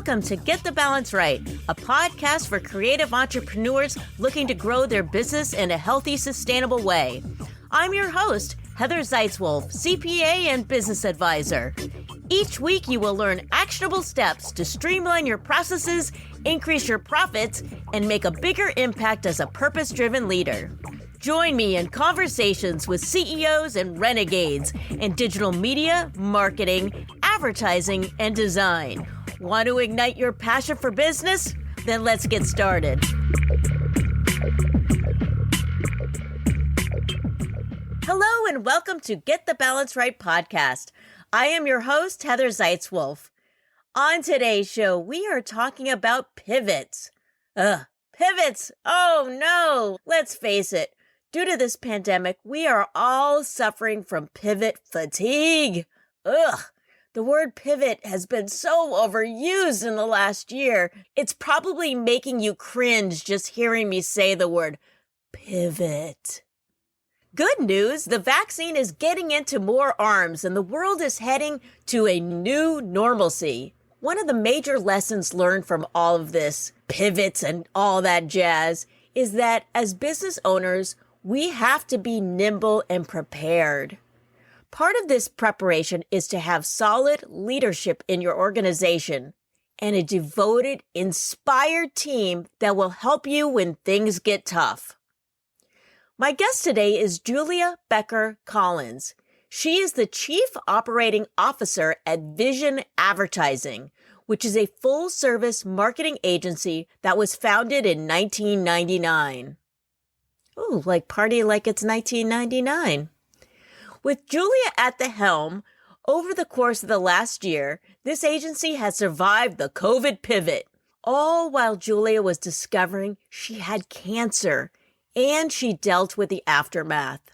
Welcome to Get the Balance Right, a podcast for creative entrepreneurs looking to grow their business in a healthy, sustainable way. I'm your host, Heather Zeitzwolf, CPA and business advisor. Each week, you will learn actionable steps to streamline your processes, increase your profits, and make a bigger impact as a purpose-driven leader. Join me in conversations with CEOs and renegades in digital media, marketing, advertising, and design. Want to ignite your passion for business? Then let's get started. Hello and welcome to Get the Balance Right podcast. I am your host, Heather Zeitzwolf. On today's show, we are talking about pivots. Pivots! Oh no! Let's face it. Due to this pandemic, we are all suffering from pivot fatigue. The word pivot has been so overused in the last year. It's probably making you cringe just hearing me say the word pivot. Good news, the vaccine is getting into more arms and the world is heading to a new normalcy. One of the major lessons learned from all of this, pivots and all that jazz, is that as business owners, we have to be nimble and prepared. Part of this preparation is to have solid leadership in your organization and a devoted, inspired team that will help you when things get tough. My guest today is Julia Becker Collins. She is the Chief Operating Officer at Vision Advertising, which is a full-service marketing agency that was founded in 1999. Ooh, party like it's 1999. With Julia at the helm, over the course of the last year, this agency has survived the COVID pivot, all while Julia was discovering she had cancer and she dealt with the aftermath.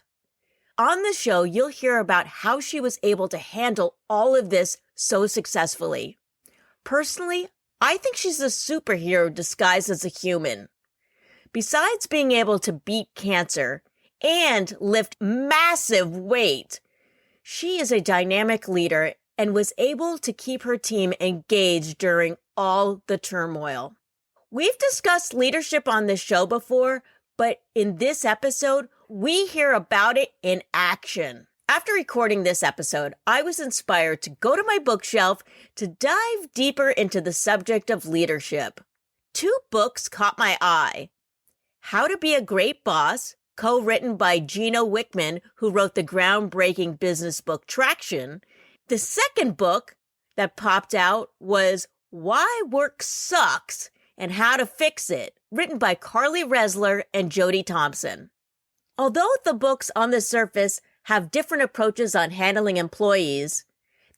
On the show, you'll hear about how she was able to handle all of this so successfully. Personally, I think she's a superhero disguised as a human. Besides being able to beat cancer and lift massive weight, she is a dynamic leader and was able to keep her team engaged during all the turmoil. We've discussed leadership on this show before, but in this episode, we hear about it in action. After recording this episode, I was inspired to go to my bookshelf to dive deeper into the subject of leadership. 2 books caught my eye. How to Be a Great Boss, co-written by Gino Wickman, who wrote the groundbreaking business book Traction. The second book that popped out was Why Work Sucks and How to Fix It, written by Carly Resler and Jody Thompson. Although the books on the surface have different approaches on handling employees,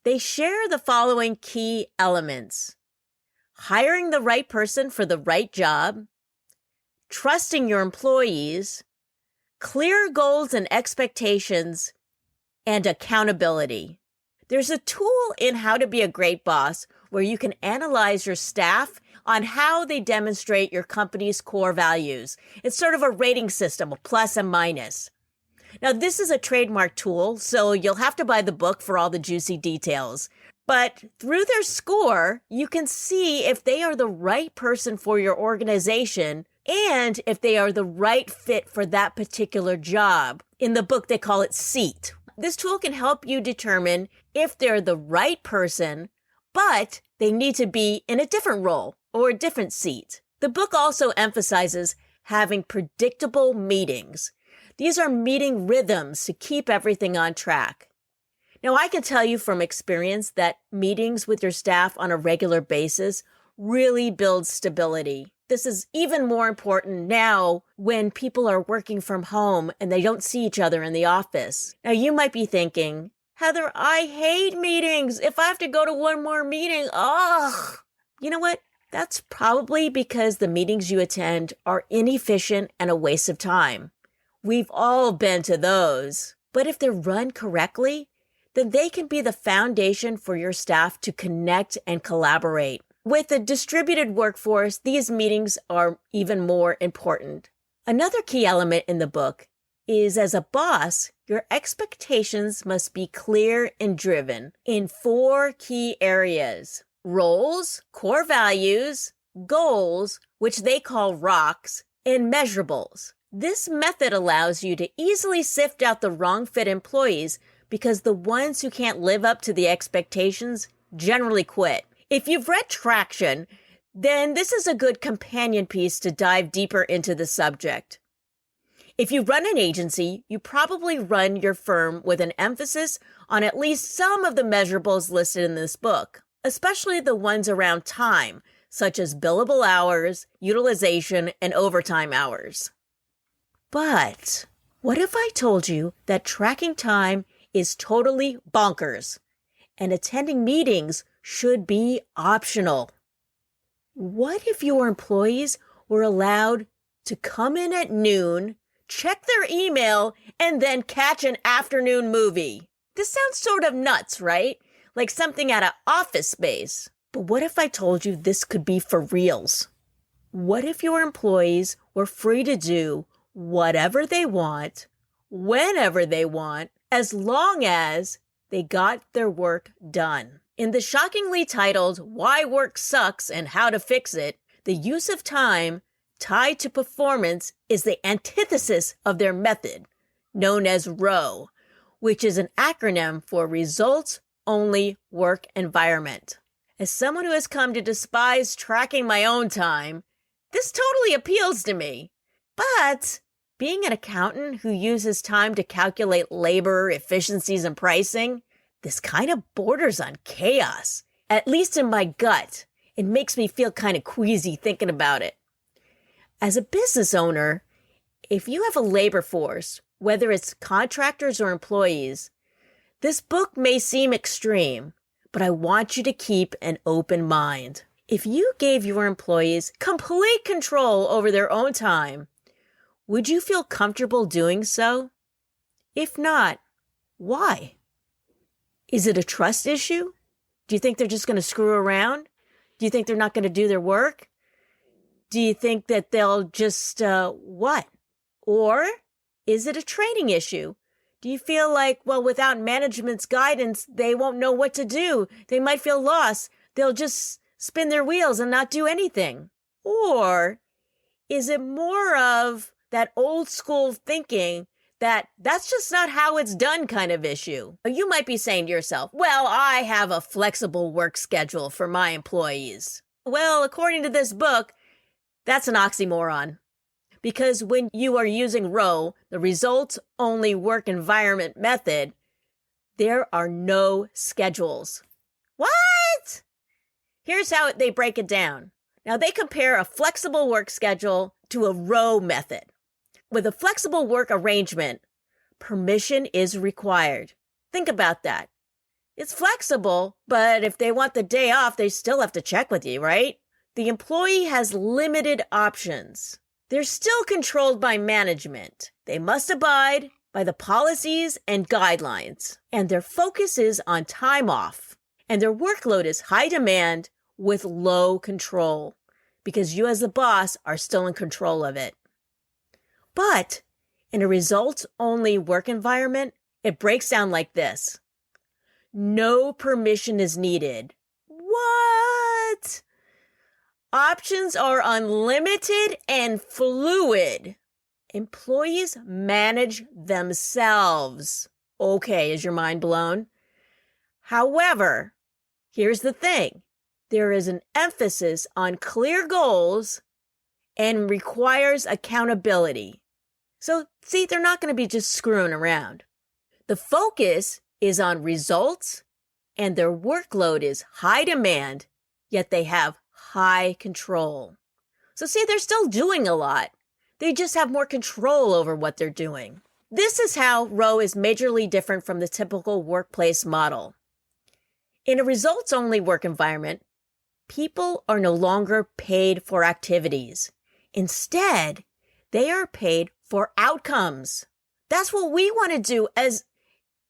they share the following key elements: hiring the right person for the right job, trusting your employees, clear goals and expectations, and accountability. There's a tool in How to Be a Great Boss where you can analyze your staff on how they demonstrate your company's core values. It's sort of a rating system, a plus and minus. Now, this is a trademark tool, so you'll have to buy the book for all the juicy details. But through their score, you can see if they are the right person for your organization and if they are the right fit for that particular job. In the book, they call it SEAT. This tool can help you determine if they're the right person, but they need to be in a different role or a different seat. The book also emphasizes having predictable meetings. These are meeting rhythms to keep everything on track. Now, I can tell you from experience that meetings with your staff on a regular basis really builds stability. This is even more important now when people are working from home and they don't see each other in the office. Now, you might be thinking, Heather, I hate meetings. If I have to go to one more meeting, ugh. You know what? That's probably because the meetings you attend are inefficient and a waste of time. We've all been to those. But if they're run correctly, then they can be the foundation for your staff to connect and collaborate. With a distributed workforce, these meetings are even more important. Another key element in the book is, as a boss, your expectations must be clear and driven in 4 key areas. roles, core values, goals, which they call rocks, and measurables. This method allows you to easily sift out the wrong fit employees because the ones who can't live up to the expectations generally quit. If you've read Traction, then this is a good companion piece to dive deeper into the subject. If you run an agency, you probably run your firm with an emphasis on at least some of the measurables listed in this book, especially the ones around time, such as billable hours, utilization, and overtime hours. But what if I told you that tracking time is totally bonkers and attending meetings should be optional? What if your employees were allowed to come in at noon, check their email, and then catch an afternoon movie? This sounds sort of nuts, right? Like something out of Office Space. But what if I told you this could be for reals? What if your employees were free to do whatever they want, whenever they want, as long as they got their work done? In the shockingly titled Why Work Sucks and How to Fix It, the use of time tied to performance is the antithesis of their method, known as ROWE, which is an acronym for Results Only Work Environment. As someone who has come to despise tracking my own time, this totally appeals to me. But being an accountant who uses time to calculate labor, efficiencies, and pricing, this kind of borders on chaos. At least in my gut, it makes me feel kind of queasy thinking about it. As a business owner, if you have a labor force, whether it's contractors or employees, this book may seem extreme, but I want you to keep an open mind. If you gave your employees complete control over their own time, would you feel comfortable doing so? If not, why? Is it a trust issue? Do you think they're just going to screw around? Do you think they're not going to do their work? Do you think that they'll just, what? Or is it a training issue? Do you feel like, well, without management's guidance, they won't know what to do? They might feel lost. They'll just spin their wheels and not do anything. Or is it more of that old school thinking that's just not how it's done kind of issue? You might be saying to yourself, well, I have a flexible work schedule for my employees. Well, according to this book, that's an oxymoron. Because when you are using ROWE, the results only work environment method, there are no schedules. What? Here's how they break it down. Now, they compare a flexible work schedule to a ROWE method. With a flexible work arrangement, permission is required. Think about that. It's flexible, but if they want the day off, they still have to check with you, right? The employee has limited options. They're still controlled by management. They must abide by the policies and guidelines, and their focus is on time off. And their workload is high demand with low control, because you as the boss are still in control of it. But in a results-only work environment, it breaks down like this. No permission is needed. What? Options are unlimited and fluid. Employees manage themselves. Okay, is your mind blown? However, here's the thing. There is an emphasis on clear goals and requires accountability. So, see, they're not going to be just screwing around. The focus is on results, and their workload is high demand, yet they have high control. So, see, they're still doing a lot. They just have more control over what they're doing. This is how ROWE is majorly different from the typical workplace model. In a results-only work environment, people are no longer paid for activities. Instead, they are paid for outcomes. That's what we want to do as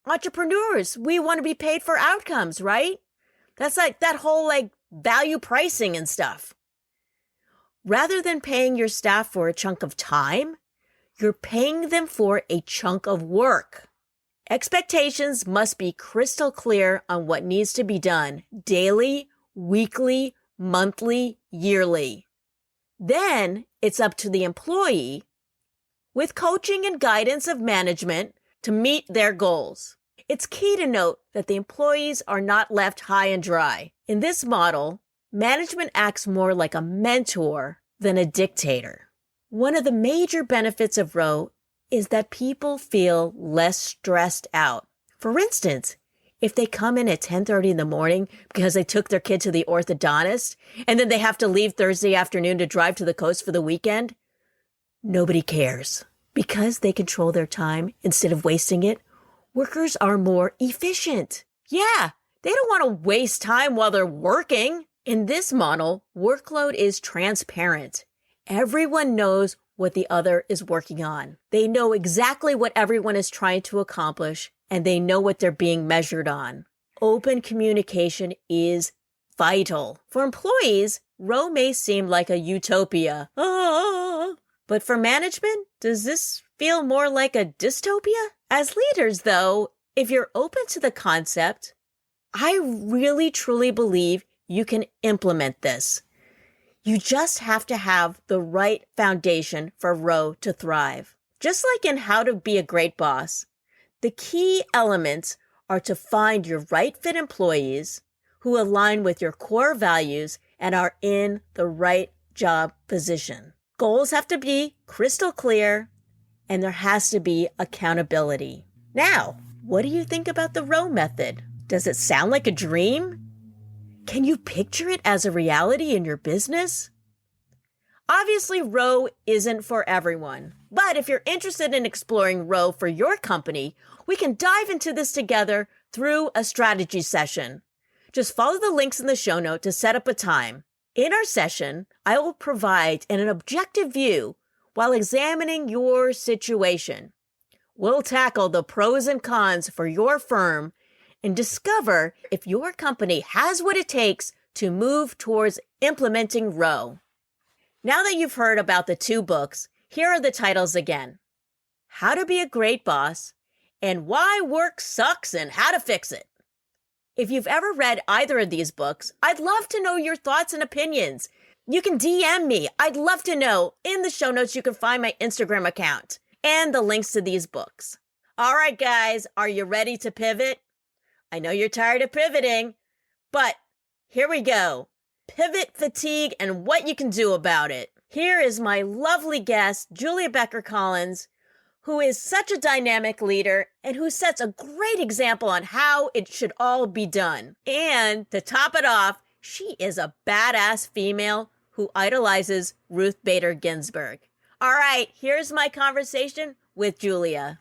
entrepreneurs. We want to be paid for outcomes, right? That's like that whole value pricing and stuff. Rather than paying your staff for a chunk of time, you're paying them for a chunk of work. Expectations must be crystal clear on what needs to be done daily, weekly, monthly, yearly. Then it's up to the employee, with coaching and guidance of management, to meet their goals. It's key to note that the employees are not left high and dry. In this model, management acts more like a mentor than a dictator. One of the major benefits of ROW is that people feel less stressed out. For instance, if they come in at 10:30 in the morning because they took their kid to the orthodontist and then they have to leave Thursday afternoon to drive to the coast for the weekend, nobody cares. Because they control their time instead of wasting it, workers are more efficient. Yeah, they don't want to waste time while they're working. In this model, workload is transparent. Everyone knows what the other is working on. They know exactly what everyone is trying to accomplish, and they know what they're being measured on. Open communication is vital. For employees, ROW may seem like a utopia. But for management, does this feel more like a dystopia? As leaders, though, if you're open to the concept, I really truly believe you can implement this. You just have to have the right foundation for ROW to thrive. Just like in How to Be a Great Boss, the key elements are to find your right fit employees who align with your core values and are in the right job position. Goals have to be crystal clear, and there has to be accountability. Now, what do you think about the ROW method? Does it sound like a dream? Can you picture it as a reality in your business? Obviously, ROW isn't for everyone, but if you're interested in exploring ROW for your company, we can dive into this together through a strategy session. Just follow the links in the show note to set up a time. In our session, I will provide an objective view while examining your situation. We'll tackle the pros and cons for your firm and discover if your company has what it takes to move towards implementing ROW. Now that you've heard about the two books, here are the titles again. How to Be a Great Boss and Why Work Sucks and How to Fix It. If you've ever read either of these books, I'd love to know your thoughts and opinions. You can DM me. I'd love to know. In the show notes, you can find my Instagram account and the links to these books. All right, guys, are you ready to pivot? I know you're tired of pivoting, but here we go. Pivot fatigue and what you can do about it. Here is my lovely guest, Julia Becker Collins, who is such a dynamic leader and who sets a great example on how it should all be done. And to top it off, she is a badass female who idolizes Ruth Bader Ginsburg. All right, here's my conversation with Julia.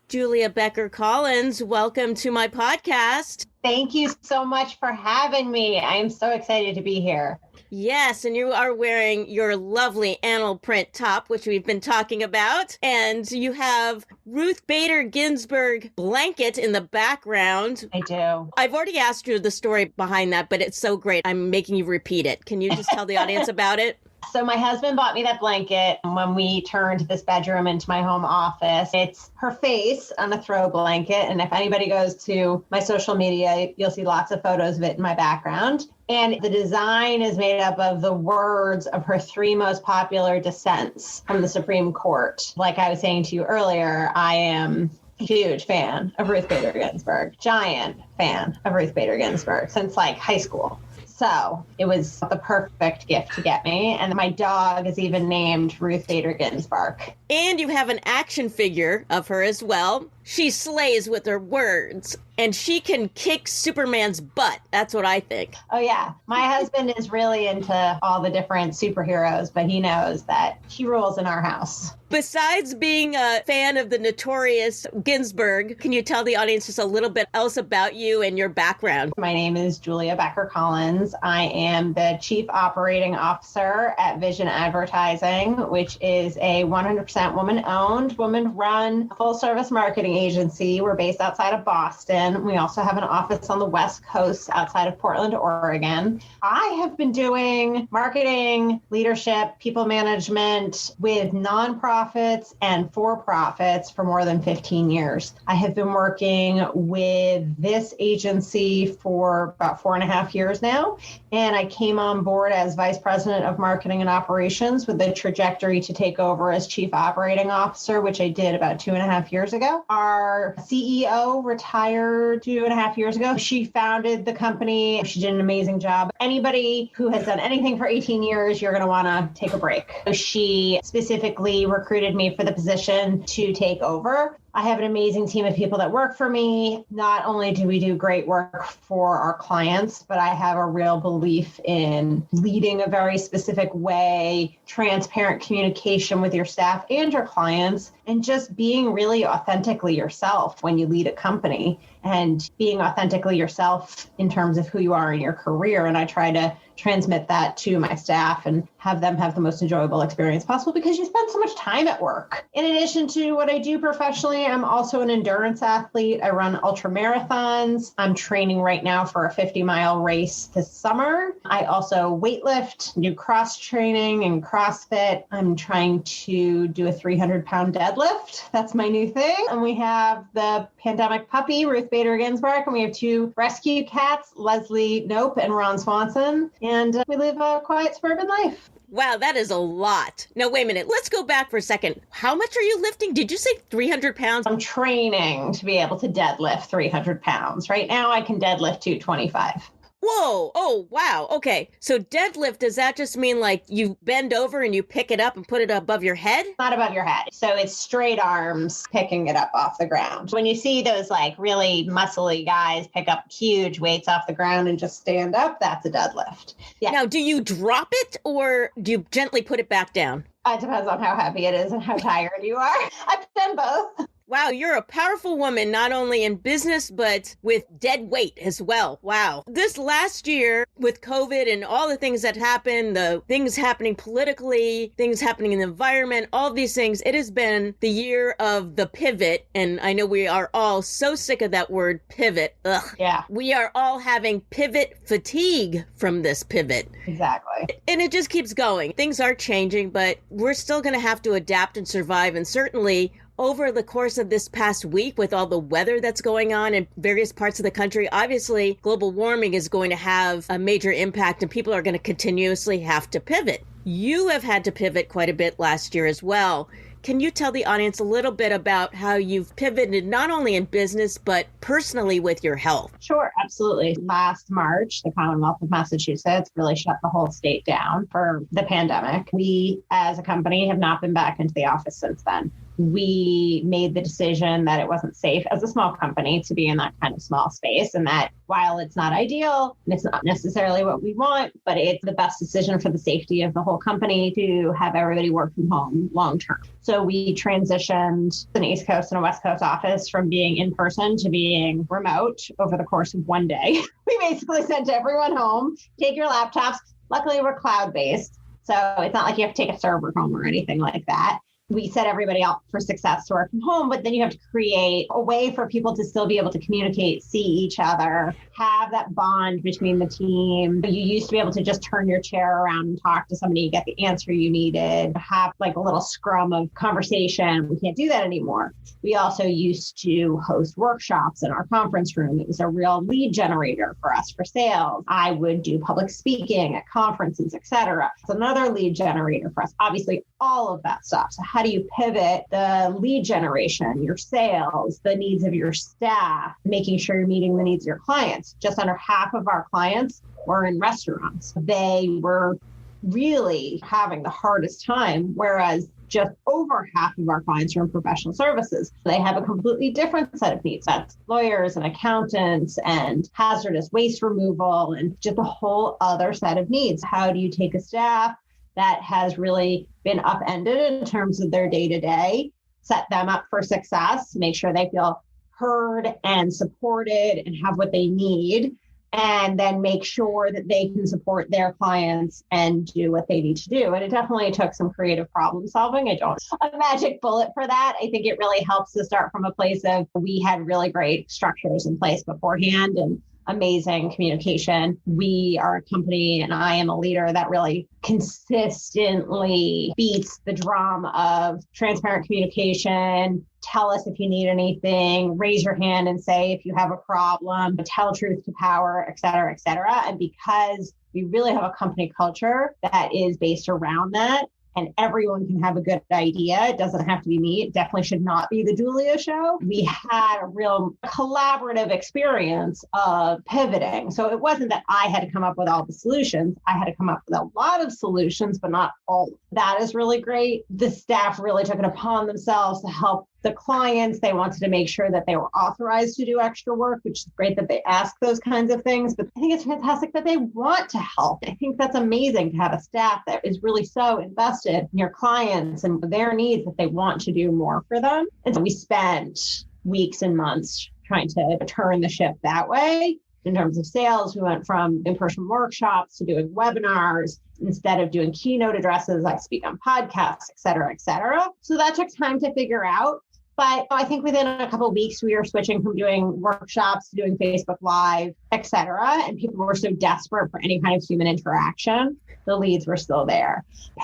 Julia Becker Collins, welcome to my podcast. Thank you so much for having me. I am so excited to be here. Yes, and you are wearing your lovely animal print top, which we've been talking about. And you have Ruth Bader Ginsburg blanket in the background. I do. I've already asked you the story behind that, but it's so great. I'm making you repeat it. Can you just tell the audience about it? So my husband bought me that blanket when we turned this bedroom into my home office. It's her face on a throw blanket. And if anybody goes to my social media, you'll see lots of photos of it in my background. And the design is made up of the words of her three most popular dissents from the Supreme Court. Like I was saying to you earlier, I am a huge fan of Ruth Bader Ginsburg, giant fan of Ruth Bader Ginsburg since like high school. So it was the perfect gift to get me. And my dog is even named Ruth Bader Ginsburg. And you have an action figure of her as well. She slays with her words, and she can kick Superman's butt. That's what I think. Oh, yeah. My husband is really into all the different superheroes, but he knows that she rules in our house. Besides being a fan of the notorious Ginsburg, can you tell the audience just a little bit else about you and your background? My name is Julia Becker Collins. I am the Chief Operating Officer at Vision Advertising, which is a 100% woman-owned, woman-run, full-service marketing agency. We're based outside of Boston. We also have an office on the West Coast outside of Portland, Oregon. I have been doing marketing, leadership, people management with nonprofits and for-profits for more than 15 years. I have been working with this agency for about 4.5 years now. And I came on board as vice president of marketing and operations with the trajectory to take over as chief operating officer, which I did about 2.5 years ago. Our CEO retired 2.5 years ago. She founded the company. She did an amazing job. Anybody who has done anything for 18 years, you're going to want to take a break. She specifically recruited me for the position to take over. I have an amazing team of people that work for me. Not only do we do great work for our clients, but I have a real belief in leading a very specific way, transparent communication with your staff and your clients, and just being really authentically yourself when you lead a company and being authentically yourself in terms of who you are in your career. And I try to transmit that to my staff and have them have the most enjoyable experience possible because you spend so much time at work. In addition to what I do professionally, I'm also an endurance athlete. I run ultra marathons. I'm training right now for a 50-mile race this summer. I also weightlift, do cross training and CrossFit. I'm trying to do a 300-pound deadlift. That's my new thing. And we have the pandemic puppy, Ruth Bader Ginsburg, and we have 2 rescue cats, Leslie Nope and Ron Swanson. And we live a quiet suburban life. Wow, that is a lot. Now, wait a minute. Let's go back for a second. How much are you lifting? Did you say 300 pounds? I'm training to be able to deadlift 300 pounds. Right now, I can deadlift 225. Whoa. Oh, wow. Okay. So deadlift, does that just mean like you bend over and you pick it up and put it above your head? Not above your head. So it's straight arms picking it up off the ground. When you see those like really muscly guys pick up huge weights off the ground and just stand up, that's a deadlift. Yeah. Now, do you drop it or do you gently put it back down? It depends on how heavy it is and how tired you are. I've done both. Wow, you're a powerful woman, not only in business, but with dead weight as well. Wow. This last year with COVID and all the things that happened, the things happening politically, things happening in the environment, all these things, it has been the year of the pivot. And I know we are all so sick of that word pivot. Ugh. Yeah. We are all having pivot fatigue from this pivot. Exactly. And it just keeps going. Things are changing, but we're still going to have to adapt and survive. And certainly over the course of this past week, with all the weather that's going on in various parts of the country, obviously global warming is going to have a major impact and people are going to continuously have to pivot. You have had to pivot quite a bit last year as well. Can you tell the audience a little bit about how you've pivoted not only in business, but personally with your health? Sure, absolutely. Last March, the Commonwealth of Massachusetts really shut the whole state down for the pandemic. We, as a company, have not been back into the office since then. We made the decision that it wasn't safe as a small company to be in that kind of small space, and that while it's not ideal and it's not necessarily what we want, but it's the best decision for the safety of the whole company to have everybody work from home long term. So we transitioned an East Coast and a West Coast office from being in person to being remote over the course of one day. We basically sent everyone home, take your laptops. Luckily, we're cloud-based, so it's not like you have to take a server home or anything like that. We set everybody up for success to work from home, but then you have to create a way for people to still be able to communicate, see each other, have that bond between the team. You used to be able to just turn your chair around and talk to somebody, get the answer you needed, have like a little scrum of conversation. We can't do that anymore. We also used to host workshops in our conference room. It was a real lead generator for us for sales. I would do public speaking at conferences, et cetera. It's another lead generator for us. Obviously, all of that stuff. So how do you pivot the lead generation, your sales, the needs of your staff, making sure you're meeting the needs of your clients? Just under half of our clients were in restaurants. They were really having the hardest time, whereas just over half of our clients are in professional services. They have a completely different set of needs. That's lawyers and accountants and hazardous waste removal and just a whole other set of needs. How do you take a staff that has really been upended in terms of their day-to-day, set them up for success, make sure they feel heard and supported and have what they need, and then make sure that they can support their clients and do what they need to do. And it definitely took some creative problem solving. I don't have a magic bullet for that. I think it really helps to start from a place of we had really great structures in place beforehand, and amazing communication. We are a company, and I am a leader that really consistently beats the drum of transparent communication. Tell us if you need anything, raise your hand and say if you have a problem, tell truth to power, et cetera, et cetera. And because we really have a company culture that is based around that, and everyone can have a good idea. It doesn't have to be me. It definitely should not be the Julia show. We had a real collaborative experience of pivoting. So it wasn't that I had to come up with all the solutions. I had to come up with a lot of solutions, but not all. That is really great. The staff really took it upon themselves to help the clients. They wanted to make sure that they were authorized to do extra work, which is great that they ask those kinds of things. But I think it's fantastic that they want to help. I think that's amazing to have a staff that is really so invested in your clients and their needs that they want to do more for them. And so we spent weeks and months trying to turn the ship that way. In terms of sales, we went from in-person workshops to doing webinars. Instead of doing keynote addresses, I speak on podcasts, et cetera, et cetera. So that took time to figure out. But I think within a couple of weeks, we were switching from doing workshops to doing Facebook Live, et cetera. And people were so desperate for any kind of human interaction. The leads were still there.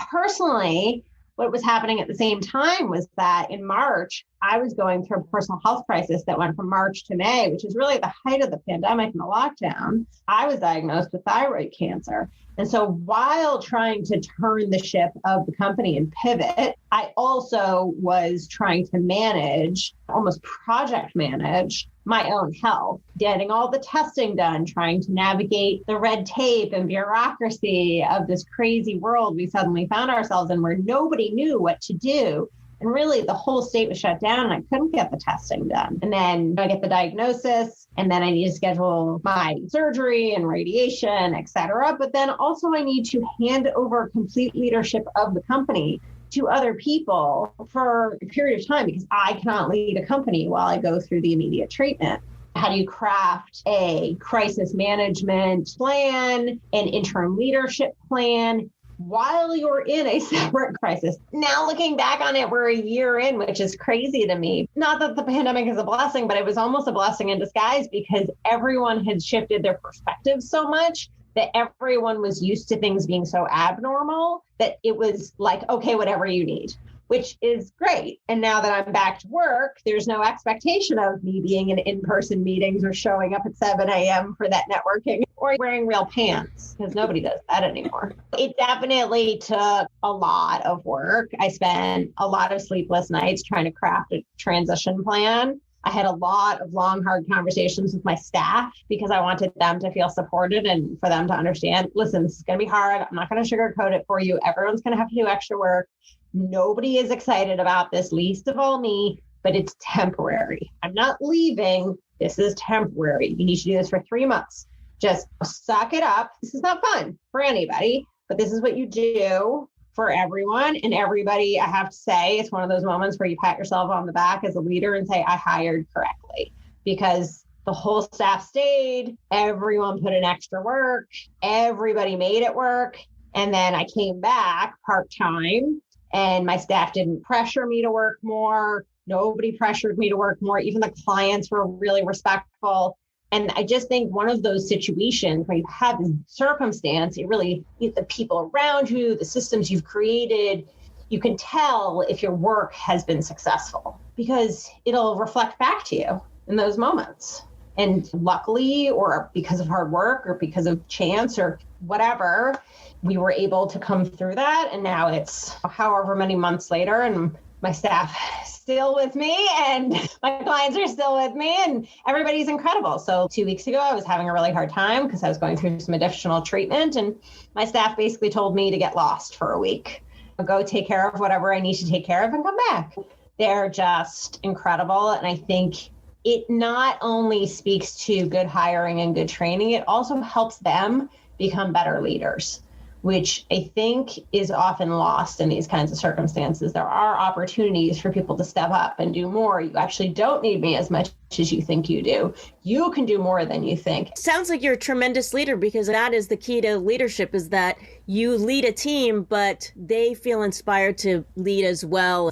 Personally, what was happening at the same time was that in March, I was going through a personal health crisis that went from March to May, which is really the height of the pandemic and the lockdown. I was diagnosed with thyroid cancer. And so while trying to turn the ship of the company and pivot, I also was trying to manage, almost project manage, my own health, getting all the testing done, trying to navigate the red tape and bureaucracy of this crazy world we suddenly found ourselves in where nobody knew what to do. And really, the whole state was shut down and I couldn't get the testing done. And then I get the diagnosis, and then I need to schedule my surgery and radiation, et cetera. But then also I need to hand over complete leadership of the company to other people for a period of time because I cannot lead a company while I go through the immediate treatment. How do you craft a crisis management plan, an interim leadership plan, while you're in a separate crisis? Now, looking back on it, we're a year in, which is crazy to me. Not that the pandemic is a blessing, but it was almost a blessing in disguise because everyone had shifted their perspective so much that everyone was used to things being so abnormal that it was like, okay, whatever you need, which is great. And now that I'm back to work, there's no expectation of me being in in-person meetings or showing up at 7 a.m. for that networking or wearing real pants because nobody does that anymore. It definitely took a lot of work. I spent a lot of sleepless nights trying to craft a transition plan. I had a lot of long, hard conversations with my staff because I wanted them to feel supported and for them to understand, listen, this is going to be hard. I'm not going to sugarcoat it for you. Everyone's going to have to do extra work. Nobody is excited about this, least of all me, but it's temporary. I'm not leaving. This is temporary. You need to do this for 3 months. Just suck it up. This is not fun for anybody, but this is what you do for everyone. And everybody, I have to say, it's one of those moments where you pat yourself on the back as a leader and say, I hired correctly, because the whole staff stayed. Everyone put in extra work. Everybody made it work. And then I came back part-time. And my staff didn't pressure me to work more. Nobody pressured me to work more. Even the clients were really respectful. And I just think one of those situations where you have this circumstance, it really, the people around you, the systems you've created, you can tell if your work has been successful because it'll reflect back to you in those moments. And luckily, or because of hard work or because of chance or whatever, we were able to come through that. And now it's however many months later and my staff still with me and my clients are still with me and everybody's incredible. So 2 weeks ago, I was having a really hard time because I was going through some additional treatment and my staff basically told me to get lost for a week. I'll go take care of whatever I need to take care of and come back. They're just incredible. And I think it not only speaks to good hiring and good training, it also helps them become better leaders, which I think is often lost in these kinds of circumstances. There are opportunities for people to step up and do more. You actually don't need me as much as you think you do. You can do more than you think. Sounds like you're a tremendous leader because that is the key to leadership, is that you lead a team, but they feel inspired to lead as well.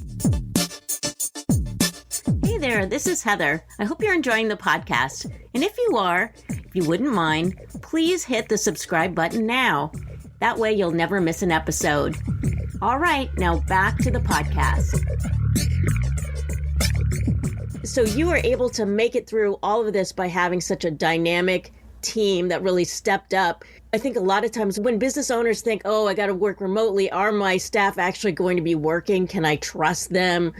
Hey there, this is Heather. I hope you're enjoying the podcast. And if you are, If you wouldn't mind, please hit the subscribe button now. That way you'll never miss an episode. All right, now back to the podcast. So you were able to make it through all of this by having such a dynamic team that really stepped up. I think a lot of times when business owners think, oh, I got to work remotely, are my staff actually going to be working? Can I trust them?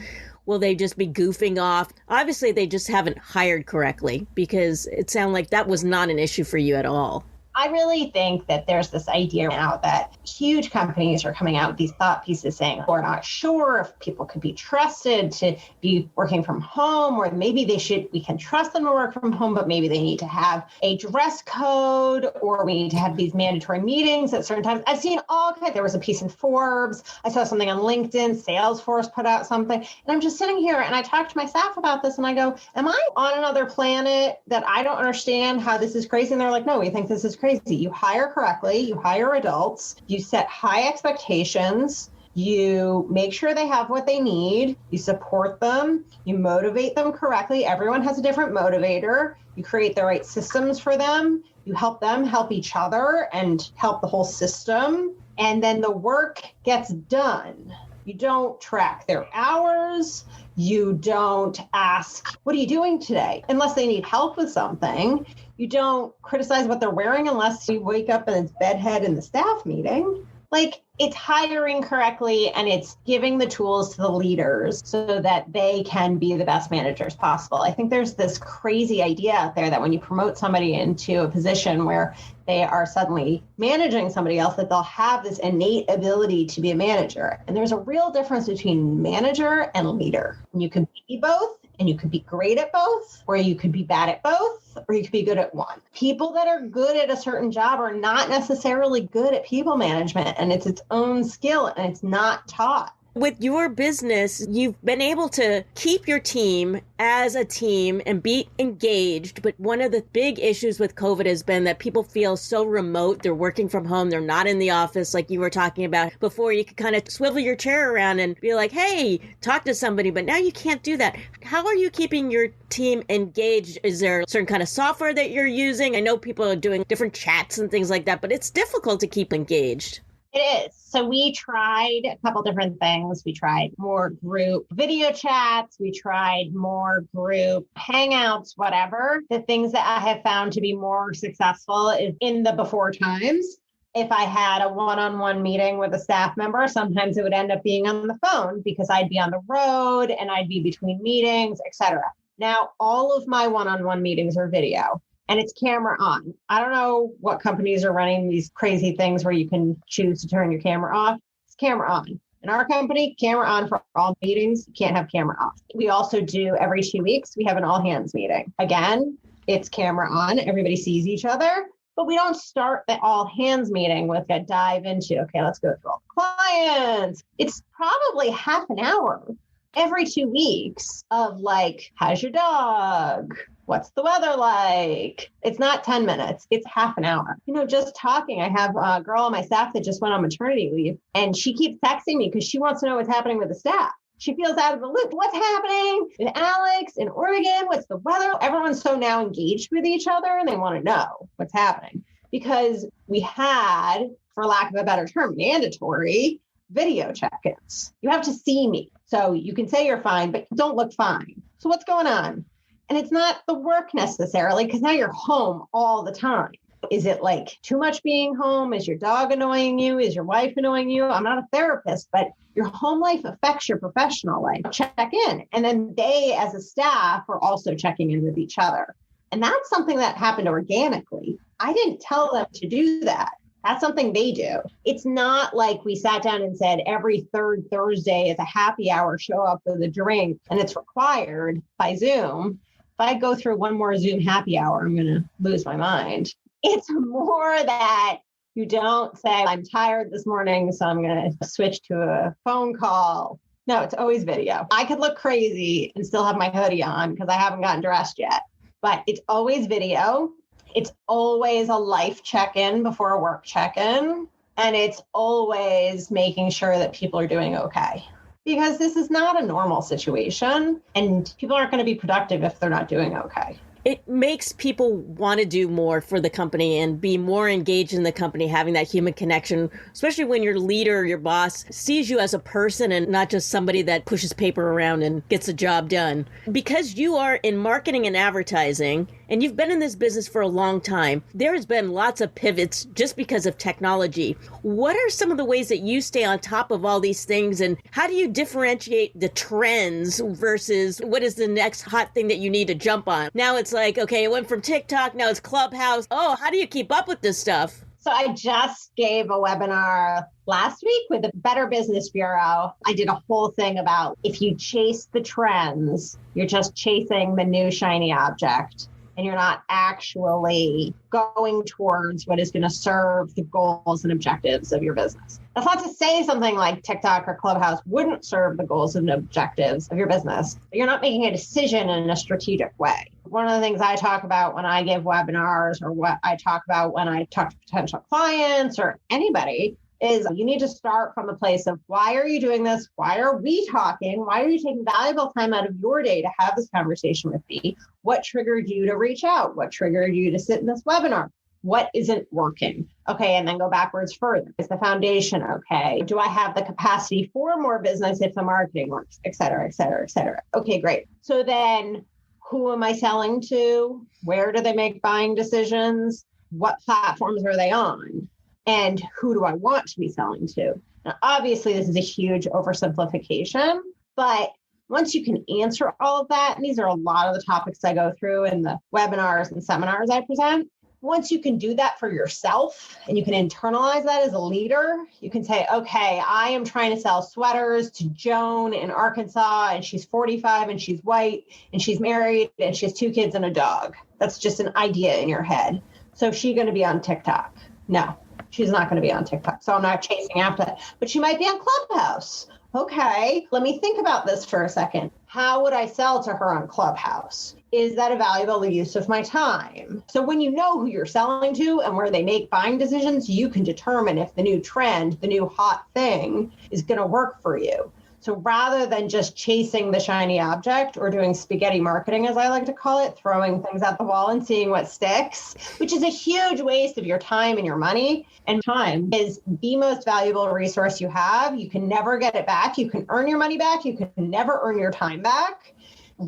Will they just be goofing off? Obviously, they just haven't hired correctly, because it sounded like that was not an issue for you at all. I really think that there's this idea now that huge companies are coming out with these thought pieces saying, we're not sure if people could be trusted to be working from home, or maybe we can trust them to work from home, but maybe they need to have a dress code, or we need to have these mandatory meetings at certain times. I've seen all kinds. There was a piece in Forbes. I saw something on LinkedIn. Salesforce put out something. And I'm just sitting here and I talk to my staff about this and I go, am I on another planet that I don't understand how this is crazy? And they're like, no, we think this is crazy. You hire correctly, you hire adults, you set high expectations, you make sure they have what they need, you support them, you motivate them correctly. Everyone has a different motivator. You create the right systems for them, you help them help each other and help the whole system. And then the work gets done. You don't track their hours. You don't ask, what are you doing today? Unless they need help with something. You don't criticize what they're wearing unless you wake up and it's bedhead in the staff meeting. Like, it's hiring correctly and it's giving the tools to the leaders so that they can be the best managers possible. I think there's this crazy idea out there that when you promote somebody into a position where they are suddenly managing somebody else, that they'll have this innate ability to be a manager. And there's a real difference between manager and leader. And you can be both. And you could be great at both, or you could be bad at both, or you could be good at one. People that are good at a certain job are not necessarily good at people management, and it's its own skill and it's not taught. With your business, you've been able to keep your team as a team and be engaged. But one of the big issues with COVID has been that people feel so remote. They're working from home. They're not in the office like you were talking about before. You could kind of swivel your chair around and be like, hey, talk to somebody. But now you can't do that. How are you keeping your team engaged? Is there a certain kind of software that you're using? I know people are doing different chats and things like that, but it's difficult to keep engaged. It is. So we tried a couple different things. We tried more group video chats. We tried more group hangouts, whatever. The things that I have found to be more successful is in the before times. If I had a one-on-one meeting with a staff member, sometimes it would end up being on the phone because I'd be on the road and I'd be between meetings, etc. Now, all of my one-on-one meetings are video. And it's camera on. I don't know what companies are running these crazy things where you can choose to turn your camera off. It's camera on. In our company, camera on for all meetings. You can't have camera off. We also do every 2 weeks, we have an all hands meeting. Again, it's camera on. Everybody sees each other. But we don't start the all hands meeting with a dive into, okay, let's go through all the clients. It's probably half an hour every 2 weeks of like, how's your dog? What's the weather like? It's not 10 minutes. It's half an hour. Just talking. I have a girl on my staff that just went on maternity leave, and she keeps texting me because she wants to know what's happening with the staff. She feels out of the loop. What's happening with Alex in Oregon? What's the weather? Everyone's so now engaged with each other and they want to know what's happening because we had, for lack of a better term, mandatory video check-ins. You have to see me. So you can say you're fine, but don't look fine. So what's going on? And it's not the work necessarily, because now you're home all the time. Is it like too much being home? Is your dog annoying you? Is your wife annoying you? I'm not a therapist, but your home life affects your professional life. Check in. And then they, as a staff, are also checking in with each other. And that's something that happened organically. I didn't tell them to do that. That's something they do. It's not like we sat down and said every third Thursday is a happy hour, show up with a drink, and it's required by Zoom. If I go through one more Zoom happy hour, I'm going to lose my mind. It's more that you don't say, I'm tired this morning, so I'm going to switch to a phone call. No, it's always video. I could look crazy and still have my hoodie on because I haven't gotten dressed yet, but it's always video. It's always a life check-in before a work check-in. And it's always making sure that people are doing okay. Because this is not a normal situation and people aren't going to be productive if they're not doing okay. it makes people want to do more for the company and be more engaged in the company, having that human connection, especially when your leader, your boss sees you as a person and not just somebody that pushes paper around and gets the job done. Because you are in marketing and advertising, and you've been in this business for a long time, there has been lots of pivots just because of technology. What are some of the ways that you stay on top of all these things, and how do you differentiate the trends versus what is the next hot thing that you need to jump on? Now it's like, okay, it went from TikTok, now it's Clubhouse. Oh, how do you keep up with this stuff? So I just gave a webinar last week with the Better Business Bureau. I did a whole thing about if you chase the trends, you're just chasing the new shiny object, and you're not actually going towards what is going to serve the goals and objectives of your business. That's not to say something like TikTok or Clubhouse wouldn't serve the goals and objectives of your business, but you're not making a decision in a strategic way. One of the things I talk about when I give webinars, or what I talk about when I talk to potential clients or anybody, is you need to start from the place of, why are you doing this? Why are we talking? Why are you taking valuable time out of your day to have this conversation with me? What triggered you to reach out? What triggered you to sit in this webinar? What isn't working? Okay, and then go backwards further. Is the foundation okay? Do I have the capacity for more business if the marketing works, et cetera, et cetera, et cetera? Okay, great. So then who am I selling to? Where do they make buying decisions? What platforms are they on? And who do I want to be selling to? Now, obviously, this is a huge oversimplification, but once you can answer all of that, and these are a lot of the topics I go through in the webinars and seminars I present, once you can do that for yourself and you can internalize that as a leader, you can say, okay, I am trying to sell sweaters to Joan in Arkansas, and she's 45 and she's white and she's married and she has 2 kids and a dog. That's just an idea in your head. So is she going to be on TikTok? No. She's not going to be on TikTok, so I'm not chasing after that. But she might be on Clubhouse. Okay, let me think about this for a second. How would I sell to her on Clubhouse? Is that a valuable use of my time? So when you know who you're selling to and where they make buying decisions, you can determine if the new trend, the new hot thing is going to work for you. So rather than just chasing the shiny object or doing spaghetti marketing, as I like to call it, throwing things at the wall and seeing what sticks, which is a huge waste of your time and your money. And time is the most valuable resource you have. You can never get it back. You can earn your money back. You can never earn your time back.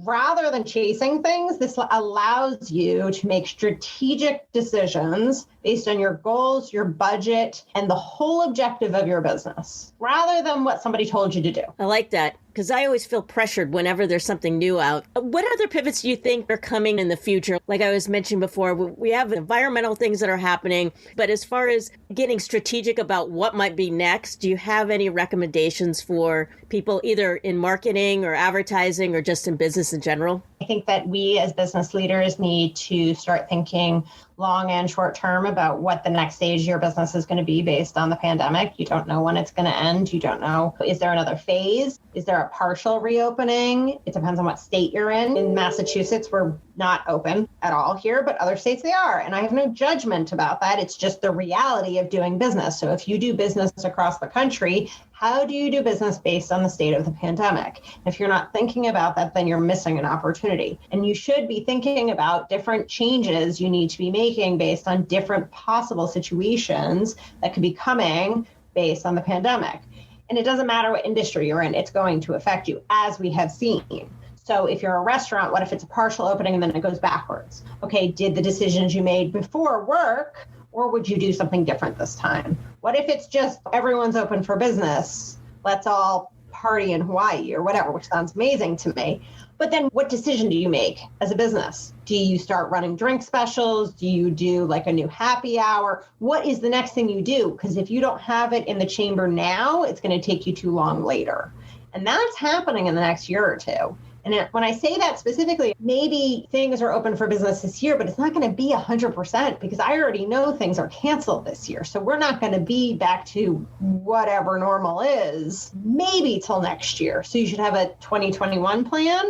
Rather than chasing things, this allows you to make strategic decisions based on your goals, your budget, and the whole objective of your business, rather than what somebody told you to do. I like that, because I always feel pressured whenever there's something new out. What other pivots do you think are coming in the future? Like I was mentioning before, we have environmental things that are happening, but as far as getting strategic about what might be next, do you have any recommendations for people either in marketing or advertising or just in business in general? I think that we as business leaders need to start thinking long and short term about what the next stage of your business is going to be based on the pandemic. You don't know when it's going to end. You don't know. Is there another phase? Is there a partial reopening? It depends on what state you're in. In Massachusetts, we're not open at all here, but other states they are. And I have no judgment about that. It's just the reality of doing business. So if you do business across the country, how do you do business based on the state of the pandemic? If you're not thinking about that, then you're missing an opportunity. And you should be thinking about different changes you need to be making based on different possible situations that could be coming based on the pandemic. And it doesn't matter what industry you're in, it's going to affect you, as we have seen. So if you're a restaurant, what if it's a partial opening and then it goes backwards? Okay, did the decisions you made before work, or would you do something different this time? What if it's just everyone's open for business? Let's all party in Hawaii or whatever, which sounds amazing to me. But then what decision do you make as a business? Do you start running drink specials? Do you do like a new happy hour? What is the next thing you do? Because if you don't have it in the chamber now, it's going to take you too long later. And that's happening in the next year or two. And when I say that specifically, maybe things are open for business this year, but it's not going to be 100% because I already know things are canceled this year. So we're not going to be back to whatever normal is, maybe till next year. So you should have a 2021 plan.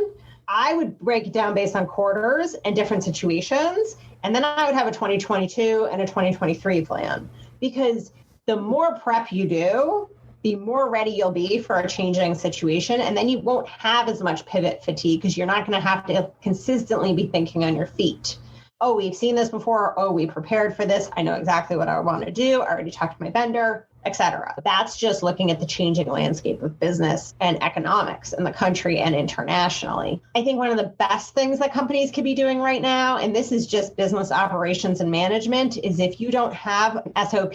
I would break it down based on quarters and different situations. And then I would have a 2022 and a 2023 plan, because the more prep you do, the more ready you'll be for a changing situation. And then you won't have as much pivot fatigue because you're not going to have to consistently be thinking on your feet. Oh, we've seen this before. Oh, we prepared for this. I know exactly what I want to do. I already talked to my vendor, etc. That's just looking at the changing landscape of business and economics in the country and internationally. I think one of the best things that companies could be doing right now, and this is just business operations and management, is if you don't have SOP,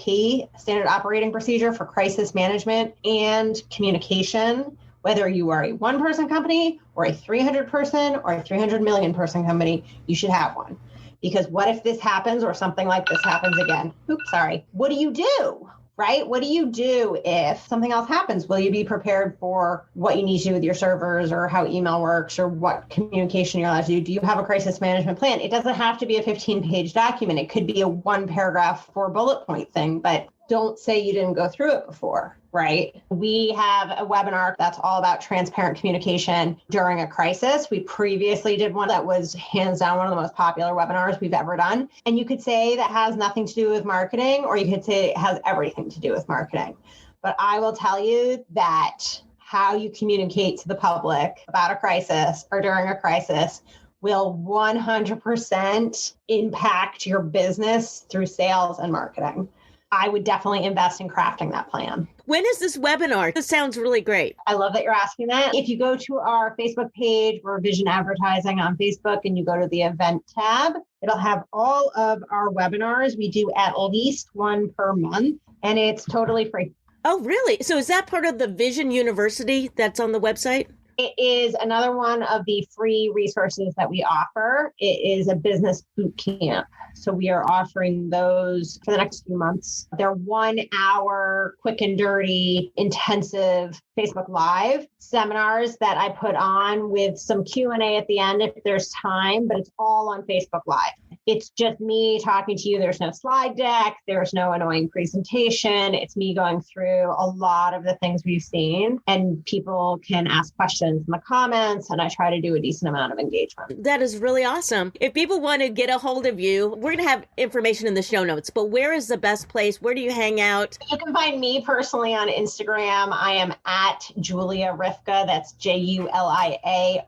standard operating procedure for crisis management and communication, whether you are a one-person company or a 300-person or a 300 million person company, you should have one. Because what if this happens or something like this happens again? Oops, sorry. What do you do? Right? What do you do if something else happens? Will you be prepared for what you need to do with your servers or how email works or what communication you're allowed to do? Do you have a crisis management plan? It doesn't have to be a 15-page document. It could be a 1-paragraph, 4-bullet point thing, but don't say you didn't go through it before, right? We have a webinar that's all about transparent communication during a crisis. We previously did one that was hands down one of the most popular webinars we've ever done. And you could say that has nothing to do with marketing, or you could say it has everything to do with marketing. But I will tell you that how you communicate to the public about a crisis or during a crisis will 100% impact your business through sales and marketing. I would definitely invest in crafting that plan. When is this webinar? This sounds really great. I love that you're asking that. If you go to our Facebook page, we're Vision Advertising on Facebook, and you go to the event tab, it'll have all of our webinars. We do at least one per month, and it's totally free. Oh, really? So is that part of the Vision University that's on the website? It is another one of the free resources that we offer. It is a business boot camp. So we are offering those for the next few months. They're 1 hour, quick and dirty, intensive Facebook Live seminars that I put on with some Q&A at the end if there's time, but it's all on Facebook Live. It's just me talking to you. There's no slide deck. There's no annoying presentation. It's me going through a lot of the things we've seen, and people can ask questions in the comments, and I try to do a decent amount of engagement. That is really awesome. If people want to get a hold of you, we're going to have information in the show notes, but where is the best place? Where do you hang out? You can find me personally on Instagram. I am at Julia Rifka. That's Julia,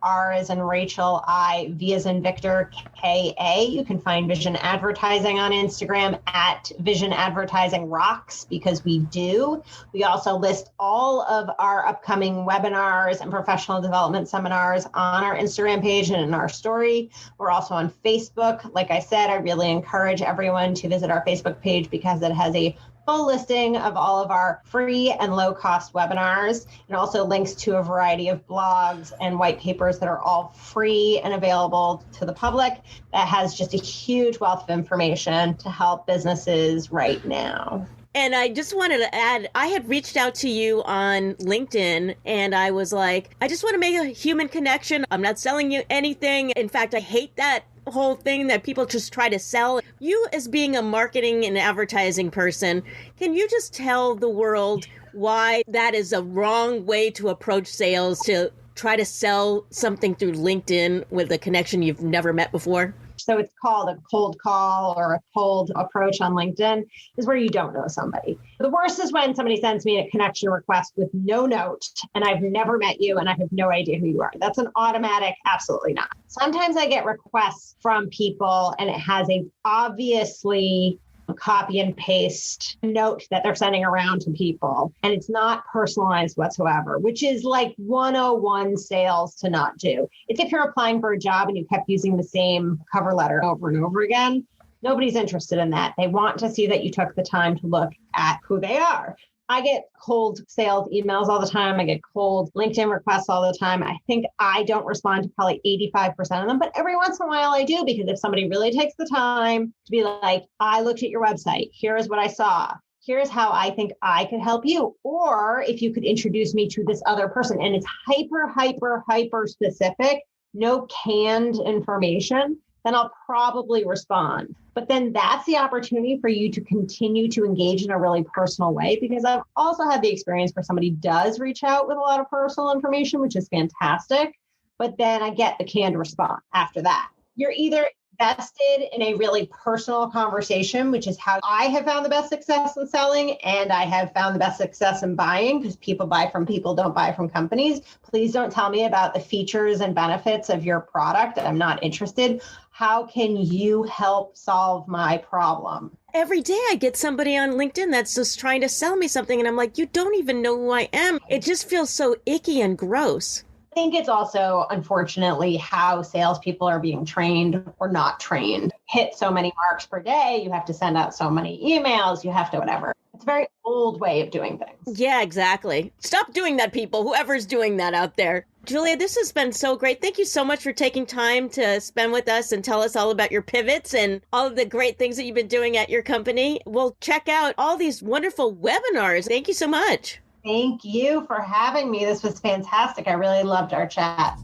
R as in Rachel, I, V as in Victor, K-A. You can find Vision Advertising on Instagram at Vision Advertising Rocks, because we do. We also list all of our upcoming webinars and professional development seminars on our Instagram page and in our story. We're also on Facebook. Like I said, I really encourage everyone to visit our Facebook page because it has a full listing of all of our free and low-cost webinars, and also links to a variety of blogs and white papers that are all free and available to the public. That has just a huge wealth of information to help businesses right now. And I just wanted to add, I had reached out to you on LinkedIn, and I was like, I just want to make a human connection. I'm not selling you anything. In fact, I hate that whole thing that people just try to sell. You, as being a marketing and advertising person, can you just tell the world why that is a wrong way to approach sales, to try to sell something through LinkedIn with a connection you've never met before? So it's called a cold call or a cold approach on LinkedIn, is where you don't know somebody. The worst is when somebody sends me a connection request with no note and I've never met you and I have no idea who you are. That's an automatic, absolutely not. Sometimes I get requests from people and it has a obviously copy and paste note that they're sending around to people, and it's not personalized whatsoever, which is like 101 sales to not do. It's if you're applying for a job and you kept using the same cover letter over and over again. Nobody's interested in that. They want to see that you took the time to look at who they are. I get cold sales emails all the time. I get cold LinkedIn requests all the time. I think I don't respond to probably 85% of them, but every once in a while I do, because if somebody really takes the time to be like, I looked at your website, here's what I saw, here's how I think I could help you, or if you could introduce me to this other person, and it's hyper specific, no canned information, then I'll probably respond. But then that's the opportunity for you to continue to engage in a really personal way, because I've also had the experience where somebody does reach out with a lot of personal information, which is fantastic. But then I get the canned response after that. You're either invested in a really personal conversation, which is how I have found the best success in selling, and I have found the best success in buying, because people buy from people, don't buy from companies. Please don't tell me about the features and benefits of your product. I'm not interested. How can you help solve my problem? Every day I get somebody on LinkedIn that's just trying to sell me something, and I'm like, you don't even know who I am. It just feels so icky and gross. I think it's also, unfortunately, how salespeople are being trained or not trained. Hit so many marks per day, you have to send out so many emails, you have to whatever. It's a very old way of doing things. Yeah, exactly. Stop doing that, people, whoever's doing that out there. Julia, this has been so great. Thank you so much for taking time to spend with us and tell us all about your pivots and all of the great things that you've been doing at your company. We'll check out all these wonderful webinars. Thank you so much. Thank you for having me. This was fantastic. I really loved our chat.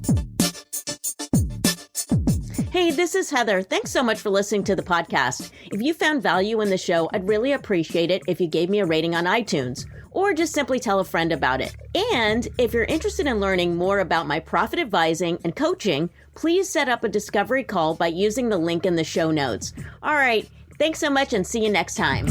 Hey, this is Heather. Thanks so much for listening to the podcast. If you found value in the show, I'd really appreciate it if you gave me a rating on iTunes, or just simply tell a friend about it. And if you're interested in learning more about my profit advising and coaching, please set up a discovery call by using the link in the show notes. All right, thanks so much and see you next time.